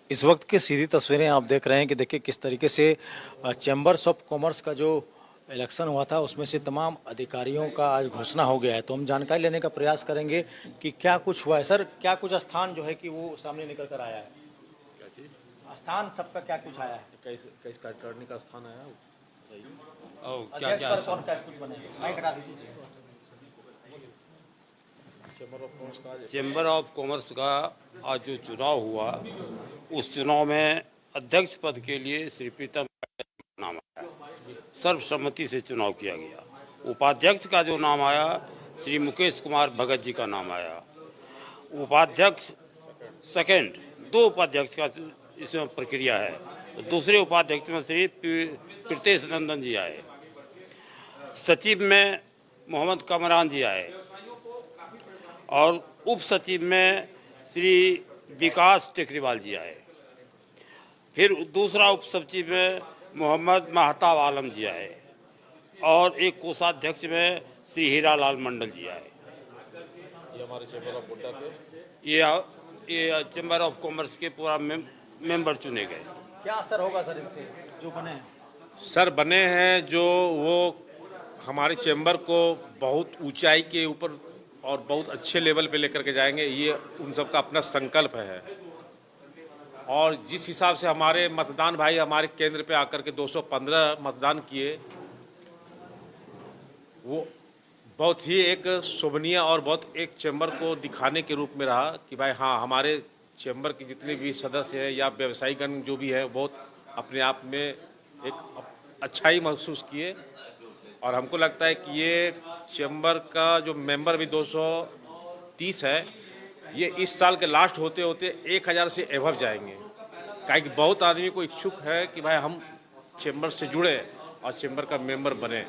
इस वक्त की सीधी तस्वीरें आप देख रहे हैं कि देखिए किस तरीके से चैम्बर्स ऑफ कॉमर्स का जो इलेक्शन हुआ था उसमें से तमाम अधिकारियों का आज घोषणा हो गया है। तो हम जानकारी लेने का प्रयास करेंगे कि क्या कुछ हुआ है। सर, क्या कुछ स्थान जो है कि वो सामने निकल कर आया है? क्या चीज? स्थान सबका क्या कुछ आया है? किस कार्ड का स्थान आया? सही। और क्या अध्यक्ष क्या पर कौन क्या कुछ बने? माइक हटा दीजिए। चेंबर ऑफ कॉमर्स का आज जो चुनाव हुआ, उस चुनाव में अध्यक्ष पद के लिए श्री प्रीतम का नाम आया। सर्वसम्मति से चुनाव किया गया। उपाध्यक्ष का जो नाम आया, श्री मुकेश कुमार भगत जी का नाम आया। उपाध्यक्ष सेकंड, दो उपाध्यक्ष का इसमें प्रक्रिया है। दूसरे उपाध्यक्ष में श्री प्रीतेश नंदन जी आए। सचिव में मोहम्मद कमरान जी आए और उप सचिव में श्री विकास टेकरीवाल जी आए। फिर दूसरा उप सचिव में मोहम्मद महताब आलम जी आए और एक कोषाध्यक्ष में श्री हीरालाल मंडल जी आए। ये हमारे चैम्बर ऑफ गोड्डा के ये चैम्बर ऑफ कॉमर्स के पूरा मेंबर चुने गए। क्या असर होगा सर इनसे जो बने हैं? सर बने हैं जो वो हमारे चैम्बर को बहुत ऊंचाई के ऊपर और बहुत अच्छे लेवल पे लेकर के जाएंगे, ये उन सबका अपना संकल्प है। और जिस हिसाब से हमारे मतदान भाई हमारे केंद्र पे आकर के 215 मतदान किए, वो बहुत ही एक शोभनीय और बहुत एक चैम्बर को दिखाने के रूप में रहा कि भाई हाँ, हमारे चैम्बर के जितने भी सदस्य हैं या व्यवसायीगण जो भी है, बहुत अपने आप में एक अच्छाई महसूस किए। और हमको लगता है कि ये चैम्बर का जो मेंबर भी 230 है, ये इस साल के लास्ट होते होते 1000 से एभव जाएंगे। काहे बहुत आदमी को इच्छुक है कि भाई हम चैम्बर से जुड़े और चैम्बर का मेंबर बने।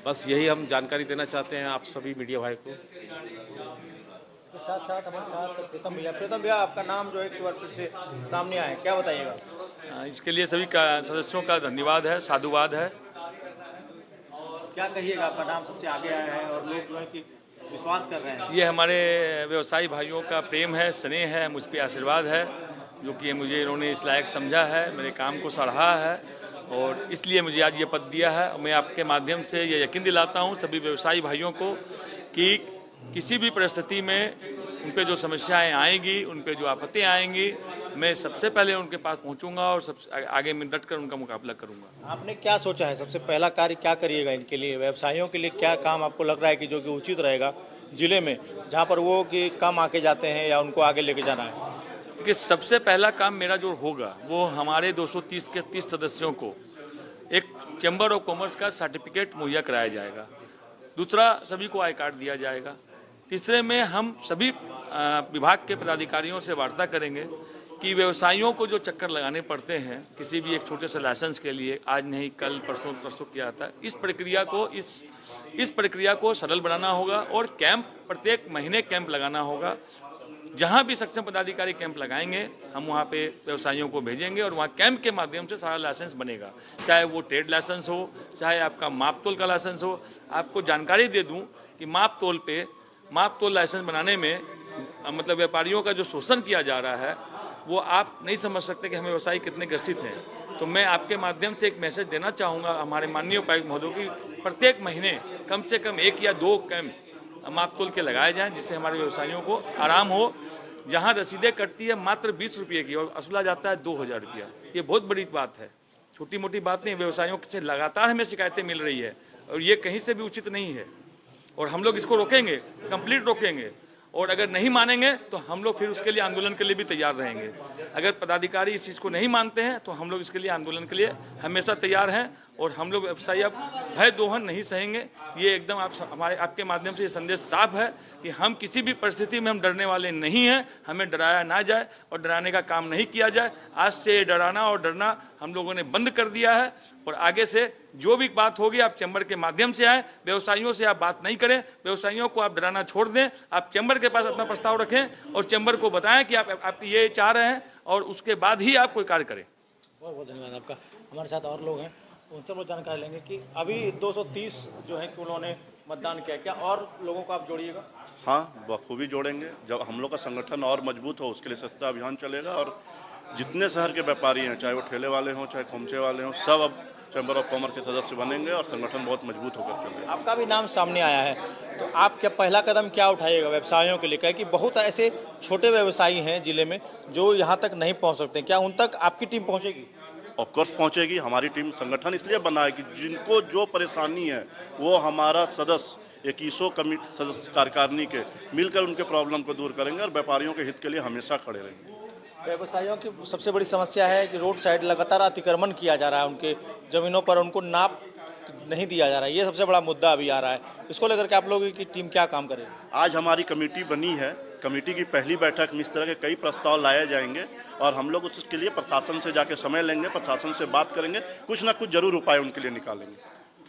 बस यही हम जानकारी देना चाहते हैं आप सभी मीडिया भाई को। तो साथ साथ हमारे साथ प्रीतम भैया आपका नाम जो है एक बार फिर से सामने आए, क्या बताइएगा? इसके लिए सभी का सदस्यों का धन्यवाद है, साधुवाद है। क्या कहिएगा, आपका नाम सबसे आगे आया है और लोग जो है कि विश्वास कर रहे हैं? ये हमारे व्यवसायी भाइयों का प्रेम है, स्नेह है, मुझ पर आशीर्वाद है, जो कि मुझे इन्होंने इस लायक समझा है, मेरे काम को सराहा है और इसलिए मुझे आज ये पद दिया है। मैं आपके माध्यम से ये यकीन दिलाता हूँ सभी व्यवसायी भाइयों को कि किसी भी परिस्थिति में उन पे जो समस्याएं आएंगी, उन पे जो आपत्तियां आएंगी, मैं सबसे पहले उनके पास पहुंचूंगा और सबसे आगे में डट कर उनका मुकाबला करूंगा। आपने क्या सोचा है, सबसे पहला कार्य क्या करिएगा इनके लिए, व्यवसायियों के लिए क्या काम आपको लग रहा है कि जो कि उचित रहेगा जिले में, जहाँ पर वो कि कम आके जाते हैं या उनको आगे लेके जाना है? देखिए, सबसे पहला काम मेरा जो होगा वो हमारे 230 के 30 सदस्यों को एक चैम्बर ऑफ कॉमर्स का सर्टिफिकेट मुहैया कराया जाएगा। दूसरा, सभी को आई कार्ड दिया जाएगा। तीसरे में हम सभी विभाग के पदाधिकारियों से वार्ता करेंगे कि व्यवसायियों को जो चक्कर लगाने पड़ते हैं किसी भी एक छोटे से लाइसेंस के लिए, आज नहीं कल परसों किया जाता है, इस प्रक्रिया को सरल बनाना होगा और कैंप प्रत्येक महीने कैंप लगाना होगा। जहां भी सक्षम पदाधिकारी कैंप लगाएंगे हम वहां पे व्यवसायियों को भेजेंगे और वहां कैंप के माध्यम से सारा लाइसेंस बनेगा, चाहे वो ट्रेड लाइसेंस हो, चाहे आपका माप तोल का लाइसेंस हो। आपको जानकारी दे दूं कि माप तोल लाइसेंस बनाने में मतलब व्यापारियों का जो शोषण किया जा रहा है वो आप नहीं समझ सकते कि हमें व्यवसायी कितने ग्रसित हैं। तो मैं आपके माध्यम से एक मैसेज देना चाहूँगा हमारे माननीय उपायुक्त महोदय की, प्रत्येक महीने कम से कम 1 या 2 कैंप माप तोल के लगाए जाएं, जिससे हमारे व्यवसायियों को आराम हो। जहां रसीदें कटती है मात्र 20 रुपये की और वसूला जाता है 2000 रुपया, ये बहुत बड़ी बात है, छोटी मोटी बात नहीं। व्यवसायियों से लगातार हमें शिकायतें मिल रही है और ये कहीं से भी उचित नहीं है और हम लोग इसको रोकेंगे, कंप्लीट रोकेंगे। और अगर नहीं मानेंगे तो हम लोग फिर उसके लिए आंदोलन के लिए भी तैयार रहेंगे। अगर पदाधिकारी इस चीज़ को नहीं मानते हैं तो हम लोग इसके लिए आंदोलन के लिए हमेशा तैयार हैं और हम लोग व्यवसायी अब भय दोहन नहीं सहेंगे। ये एकदम आपके माध्यम से ये संदेश साफ है कि हम किसी भी परिस्थिति में हम डरने वाले नहीं हैं, हमें डराया ना जाए और डराने का काम नहीं किया जाए। आज से डराना और डरना हम लोगों ने बंद कर दिया है और आगे से जो भी बात होगी आप चैम्बर के माध्यम से आए, व्यवसायियों से आप बात नहीं करें, व्यवसायियों को आप डराना छोड़ दें, आप चैम्बर के पास अपना प्रस्ताव रखें और चैम्बर को बताएं कि आप ये चाह रहे हैं और उसके बाद ही आप कोई कार्य करें। बहुत बहुत धन्यवाद आपका। हमारे साथ और लोग हैं, उनसे हम लोग जानकारी लेंगे कि अभी 230 जो है कि उन्होंने मतदान किया, क्या और लोगों को आप जोड़िएगा? हाँ, बखूबी जोड़ेंगे। जब हम लोग का संगठन और मजबूत हो उसके लिए स्वच्छता अभियान चलेगा और जितने शहर के व्यापारी हैं, चाहे वो ठेले वाले हों, चाहे खोमचे वाले हों, सब अब चैम्बर ऑफ कॉमर्स के सदस्य बनेंगे और संगठन बहुत मजबूत होकर चलेगा। आपका भी नाम सामने आया है, तो आप क्या पहला कदम क्या उठाइएगा व्यवसायियों के लिए? क्या कि बहुत ऐसे छोटे व्यवसायी हैं जिले में जो यहाँ तक नहीं पहुँच सकते, क्या उन तक आपकी टीम पहुँचेगी? ऑफकोर्स पहुंचेगी। हमारी टीम संगठन इसलिए बना है कि जिनको जो परेशानी है वो हमारा सदस्य 21 कमिटी सदस्य कार्यकारिणी के मिलकर उनके प्रॉब्लम को दूर करेंगे और व्यापारियों के हित के लिए हमेशा खड़े रहेंगे। व्यवसायियों की सबसे बड़ी समस्या है कि रोड साइड लगातार अतिक्रमण किया जा रहा है, उनके ज़मीनों पर उनको नाप नहीं दिया जा रहा है, ये सबसे बड़ा मुद्दा अभी आ रहा है। इसको लेकर के आप लोगों की टीम क्या काम करेगी? आज हमारी कमेटी बनी है। कमेटी की पहली बैठक में इस तरह के कई प्रस्ताव लाए जाएंगे और हम लोग उसके लिए प्रशासन से जाके समय लेंगे, प्रशासन से बात करेंगे, कुछ ना कुछ जरूर उपाय उनके लिए निकालेंगे।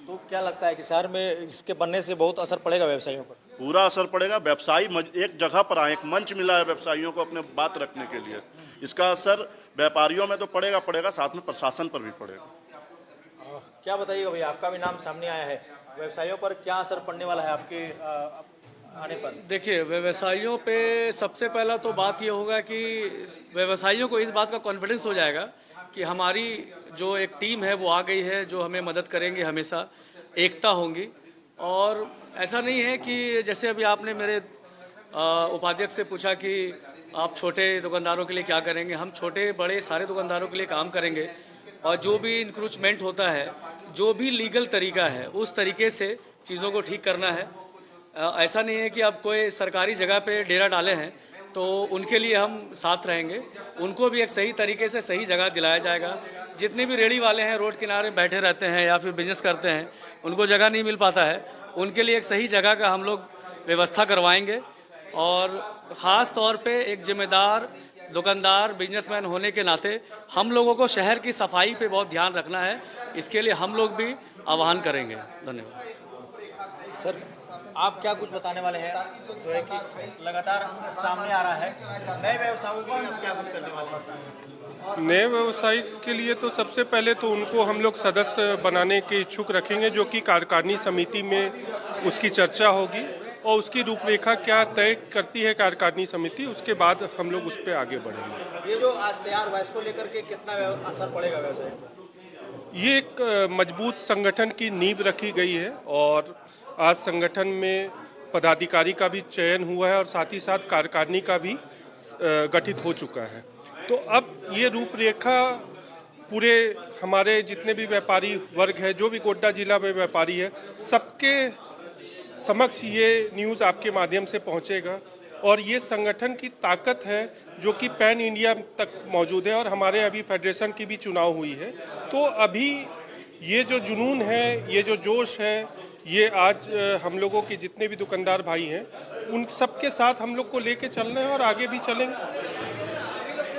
तो क्या लगता है कि शहर में इसके बनने से बहुत असर पड़ेगा व्यवसायियों पर? पूरा असर पड़ेगा। व्यवसायी एक जगह पर आए, एक मंच मिला है व्यवसायियों को अपने बात रखने के लिए। इसका असर व्यापारियों में तो पड़ेगा, साथ में प्रशासन पर भी पड़ेगा। क्या बताइएगा भैया, आपका भी नाम सामने आया है, व्यवसायियों पर क्या असर पड़ने वाला है आपके आने पर? देखिए, व्यवसायियों पे सबसे पहला तो बात ये होगा कि व्यवसायियों को इस बात का कॉन्फिडेंस हो जाएगा कि हमारी जो एक टीम है वो आ गई है जो हमें मदद करेंगे, हमेशा एकता होंगी। और ऐसा नहीं है कि जैसे अभी आपने मेरे उपाध्यक्ष से पूछा कि आप छोटे दुकानदारों के लिए क्या करेंगे, हम छोटे बड़े सारे दुकानदारों के लिए काम करेंगे और जो भी इंक्रोचमेंट होता है, जो भी लीगल तरीका है उस तरीके से चीज़ों को ठीक करना है। ऐसा नहीं है कि अब कोई सरकारी जगह पे डेरा डाले हैं तो उनके लिए हम साथ रहेंगे, उनको भी एक सही तरीके से सही जगह दिलाया जाएगा। जितने भी रेड़ी वाले हैं रोड किनारे बैठे रहते हैं या फिर बिजनेस करते हैं, उनको जगह नहीं मिल पाता है, उनके लिए एक सही जगह का हम लोग व्यवस्था करवाएंगे। और ख़ास तौर पे एक जिम्मेदार दुकानदार बिजनेसमैन होने के नाते हम लोगों को शहर की सफाई पे बहुत ध्यान रखना है, इसके लिए हम लोग भी आह्वान करेंगे। धन्यवाद सर, आप क्या कुछ बताने वाले हैं जो है कि लगातार सामने आ रहा है, नए व्यवसायों के लिए आप क्या कुछ करने वाले हैं? नए व्यवसाय के लिए तो सबसे पहले तो उनको हम लोग सदस्य बनाने के इच्छुक रखेंगे, जो कि कार्यकारिणी समिति में उसकी चर्चा होगी और उसकी रूपरेखा क्या तय करती है कार्यकारिणी समिति, उसके बाद हम लोग उस पर आगे बढ़ेंगे। ये जो आज तैयार हुआ इसको लेकर के कितना असर पड़ेगा व्यवसाय पर? ये एक मजबूत संगठन की नींव रखी गई है और आज संगठन में पदाधिकारी का भी चयन हुआ है और साथ ही साथ कार्यकारिणी का भी गठित हो चुका है। तो अब ये रूपरेखा पूरे हमारे जितने भी व्यापारी वर्ग है, जो भी गोड्डा जिला में व्यापारी है, सबके समक्ष ये न्यूज़ आपके माध्यम से पहुंचेगा और ये संगठन की ताकत है जो कि पैन इंडिया तक मौजूद है। और हमारे अभी फेडरेशन की भी चुनाव हुई है, तो अभी ये जो जुनून है, ये जो जोश है, ये आज हम लोगों के जितने भी दुकानदार भाई हैं उन सबके साथ हम लोग को लेके चलना है और आगे भी चलेंगे।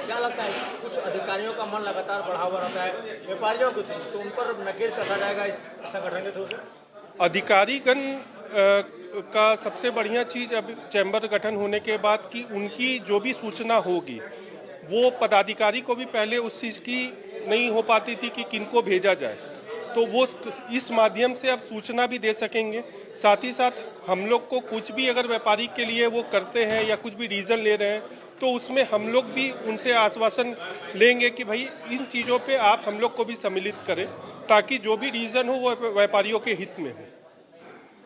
क्या लगता है कुछ अधिकारियों का मन लगातार बढ़ा हुआ रहता है व्यापारियों को, तो उन पर नकेल कसा जाएगा इस संगठन के थ्रू से? अधिकारीगण का सबसे बढ़िया चीज़ अब चैम्बर गठन होने के बाद कि उनकी जो भी सूचना होगी वो पदाधिकारी को भी पहले उस चीज़ की नहीं हो पाती थी कि किनको भेजा जाए, तो वो इस माध्यम से अब सूचना भी दे सकेंगे। साथ ही साथ हम लोग को कुछ भी अगर व्यापारी के लिए वो करते हैं या कुछ भी रीज़न ले रहे हैं तो उसमें हम लोग भी उनसे आश्वासन लेंगे कि भाई इन चीज़ों पे आप हम लोग को भी सम्मिलित करें ताकि जो भी रीज़न हो वो व्यापारियों के हित में हो।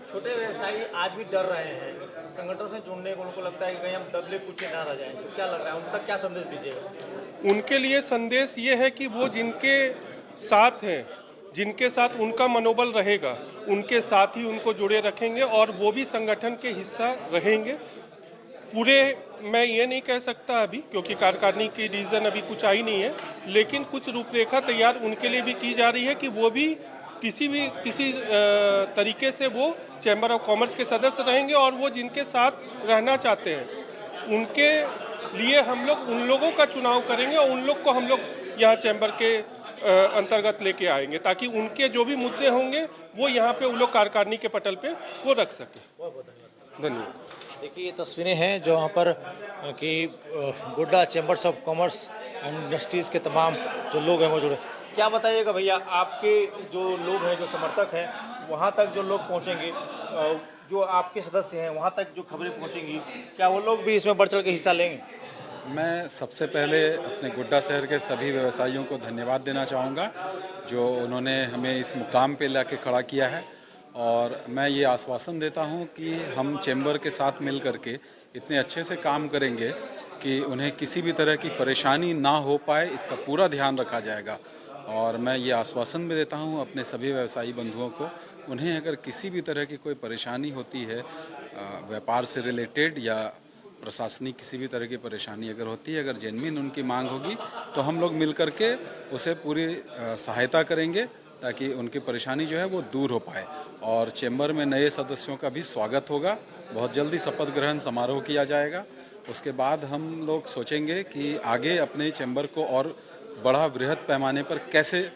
छोटे व्यवसायी आज भी डर रहे हैं संगठन से जुड़ने को, उनको लगता है कि कहीं हम दबले कुछ ना रह जाएं, तो क्या लग रहा है उन तक क्या संदेश दीजिएगा? उनके लिए संदेश ये है कि वो जिनके साथ हैं, जिनके साथ उनका मनोबल रहेगा, उनके साथ ही उनको जुड़े रखेंगे और वो भी संगठन के हिस्सा रहेंगे। पूरे मैं ये नहीं कह सकता अभी क्योंकि कार्यकारिणी की डिसीजन अभी कुछ आई नहीं है, लेकिन कुछ रूपरेखा तैयार उनके लिए भी की जा रही है कि वो भी किसी तरीके से वो चैम्बर ऑफ कॉमर्स के सदस्य रहेंगे और वो जिनके साथ रहना चाहते हैं उनके लिए हम लोग उन लोगों का चुनाव करेंगे और उन लोग को हम लोग यहाँ चैम्बर के अंतर्गत लेके आएंगे ताकि उनके जो भी मुद्दे होंगे वो यहाँ पे उन लोग कार्यकारिणी के पटल पे वो रख सके। धन्यवाद। देखिए ये तस्वीरें हैं जो वहाँ पर कि Godda chambers of commerce and industries के तमाम जो लोग हैं वो जुड़े। क्या बताइएगा भैया, आपके जो लोग हैं, जो समर्थक हैं, वहाँ तक जो लोग पहुँचेंगे जो आपके सदस्य हैं वहाँ तक जो खबरें पहुँचेंगी, क्या वो लोग भी इसमें बढ़ चढ़ के हिस्सा लेंगे? मैं सबसे पहले अपने गोड्डा शहर के सभी व्यवसायियों को धन्यवाद देना चाहूँगा जो उन्होंने हमें इस मुकाम पे लाके खड़ा किया है, और मैं ये आश्वासन देता हूँ कि हम चैम्बर के साथ मिल करके इतने अच्छे से काम करेंगे कि उन्हें किसी भी तरह की परेशानी ना हो पाए, इसका पूरा ध्यान रखा जाएगा। और मैं ये आश्वासन भी देता हूँ अपने सभी व्यवसायी बंधुओं को, उन्हें अगर किसी भी तरह की कोई परेशानी होती है व्यापार से रिलेटेड या प्रशासनिक किसी भी तरह की परेशानी अगर होती है, अगर जेन्युइन उनकी मांग होगी तो हम लोग मिल करके उसे पूरी सहायता करेंगे ताकि उनकी परेशानी जो है वो दूर हो पाए। और चैम्बर में नए सदस्यों का भी स्वागत होगा, बहुत जल्दी शपथ ग्रहण समारोह किया जाएगा। उसके बाद हम लोग सोचेंगे कि आगे अपने चैम्बर को और बड़ा वृहद पैमाने पर कैसे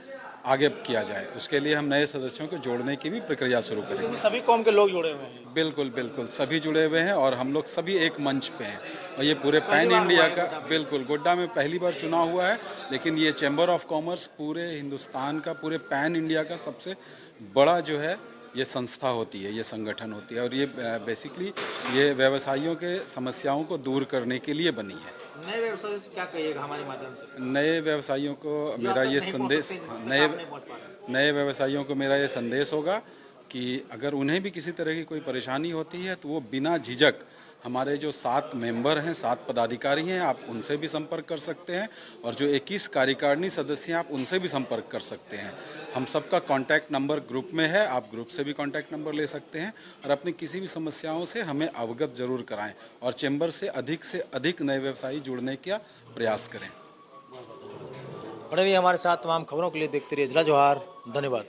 आगे किया जाए, उसके लिए हम नए सदस्यों को जोड़ने की भी प्रक्रिया शुरू करेंगे। सभी कौम के लोग जुड़े हुए हैं? बिल्कुल बिल्कुल, सभी जुड़े हुए हैं और हम लोग सभी एक मंच पे हैं। और ये पूरे पैन इंडिया का, बिल्कुल गोड्डा में पहली बार चुनाव हुआ है, लेकिन ये चैम्बर ऑफ कॉमर्स पूरे हिंदुस्तान का, पूरे पैन इंडिया का सबसे बड़ा जो है ये संस्था होती है, ये संगठन होती है। और ये बेसिकली ये व्यवसायियों के समस्याओं को दूर करने के लिए बनी है। नए व्यवसायियों से क्या कहिएगा हमारे माध्यम से? नए व्यवसायियों को मेरा ये संदेश, नए व्यवसायियों को मेरा ये संदेश होगा कि अगर उन्हें भी किसी तरह की कोई परेशानी होती है तो वो बिना झिझक, हमारे जो 7 मेंबर हैं, 7 पदाधिकारी हैं, आप उनसे भी संपर्क कर सकते हैं। और जो 21 कार्यकारिणी सदस्य हैं, आप उनसे भी संपर्क कर सकते हैं। हम सबका कांटेक्ट नंबर ग्रुप में है, आप ग्रुप से भी कांटेक्ट नंबर ले सकते हैं और अपनी किसी भी समस्याओं से हमें अवगत जरूर कराएं और चैम्बर से अधिक नए व्यवसायी जुड़ने का प्रयास करें। बने रहिए हमारे साथ, तमाम खबरों के लिए देखते रहिए जिला जोहार। धन्यवाद।